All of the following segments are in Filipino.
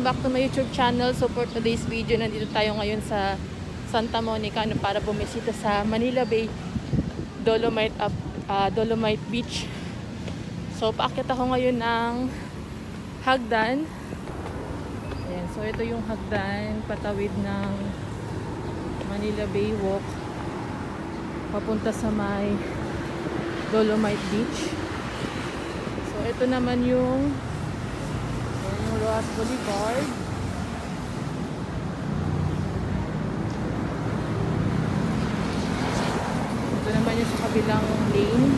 welcome back to my YouTube channel. So for today's video, nandito tayo ngayon sa Santa Monica para bumisita sa Manila Bay Dolomite Beach. So paakyat ako ngayon ng hagdan. Ayan, so ito yung hagdan patawid ng Manila Bay Walk papunta sa may Dolomite Beach. So ito naman yung Roas Boulevard. Ito naman yung sa kabilang lane.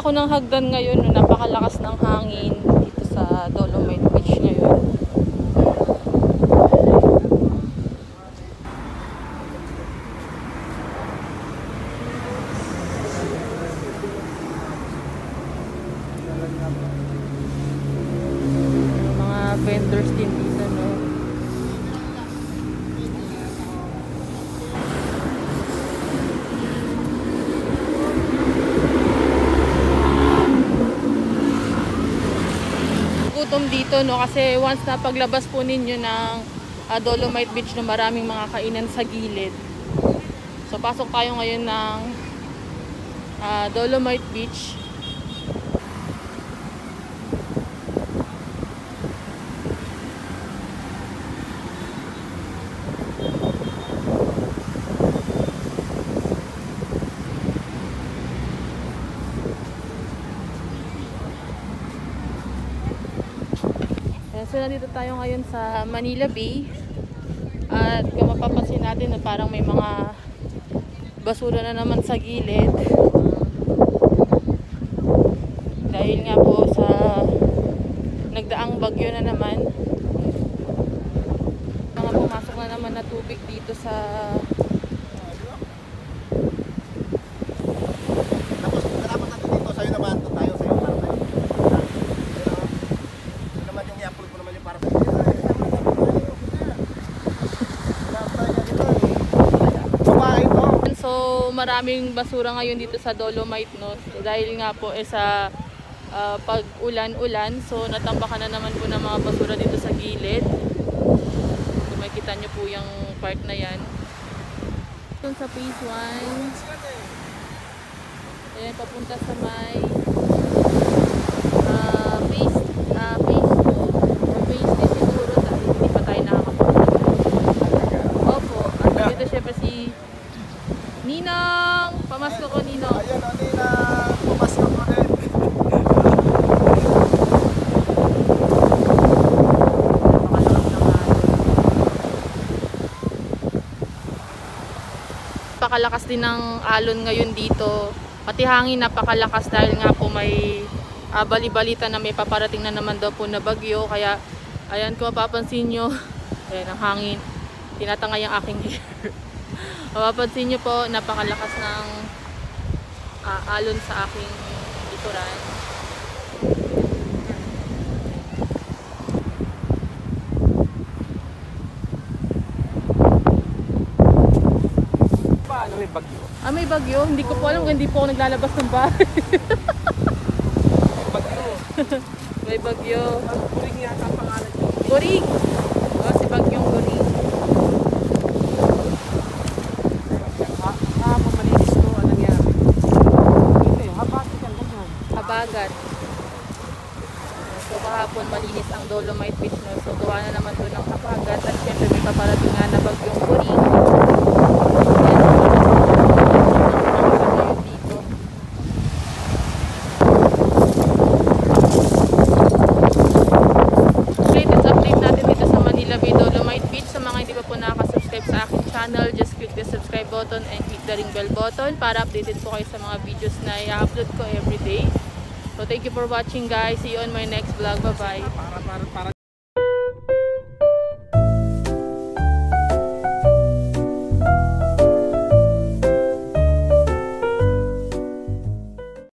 Ako ng hagdan ngayon, no, napakalakas ng hangin dito sa Dolomite Beach ngayon. Mga vendors din dito, no. Dito, no, kasi once na paglabas po ninyo ng Dolomite Beach, no, maraming mga kainan sa gilid. So pasok tayo ngayon ng Dolomite Beach. So nandito tayo ngayon sa Manila Bay at kung mapapansin natin na parang may mga basura na naman sa gilid dahil nga po sa nagdaang bagyo na naman. Mga pumasok na naman na tubig dito sa maraming basura ngayon dito sa Dolomite, no? Dahil nga po sa pag ulan-ulan, so natambakan na naman po ng mga basura dito sa gilid. So makikita nyo po yung part na yan. Doon sa phase 1. Ayan, papunta sa may phase 2 or phase 3 siguro dahil hindi pa tayo nakakapunta. Opo, at dito syempre si Ninong! Pamasko ko, Ninong! Ayan o, Ninong! Pamasko ko din! Napakalakas din ng alon ngayon dito. Pati hangin napakalakas dahil nga po may bali-balita na may paparating na naman daw po na bagyo. Kaya, ayan, kung mapapansin nyo, ayan ang hangin. Tinatangay ang aking hair. Mapapansin nyo po, napakalakas ng alon sa aking likuran. Paano may bagyo? May bagyo? Hindi ko po alam, hindi po ako naglalabas ng bahay. May bagyo. May bagyo. Kuring yata ang pangalan nyo. Kuring! Si Bagyong Kuring. Habagat. So kahapon malinis ang Dolomite Beach, no? So gawa na naman doon ng habagat at syempre may paparating nga na bagyong Kuring. Dito. Latest update natin dito sa Manila Bay Dolomite Beach. Sa mga hindi pa po nakaka-subscribe sa aking channel, just click the subscribe button and click the ring bell button para updated po kayo sa mga videos na i-upload ko everyday. So thank you for watching, guys. See you on my next vlog. Bye bye. Para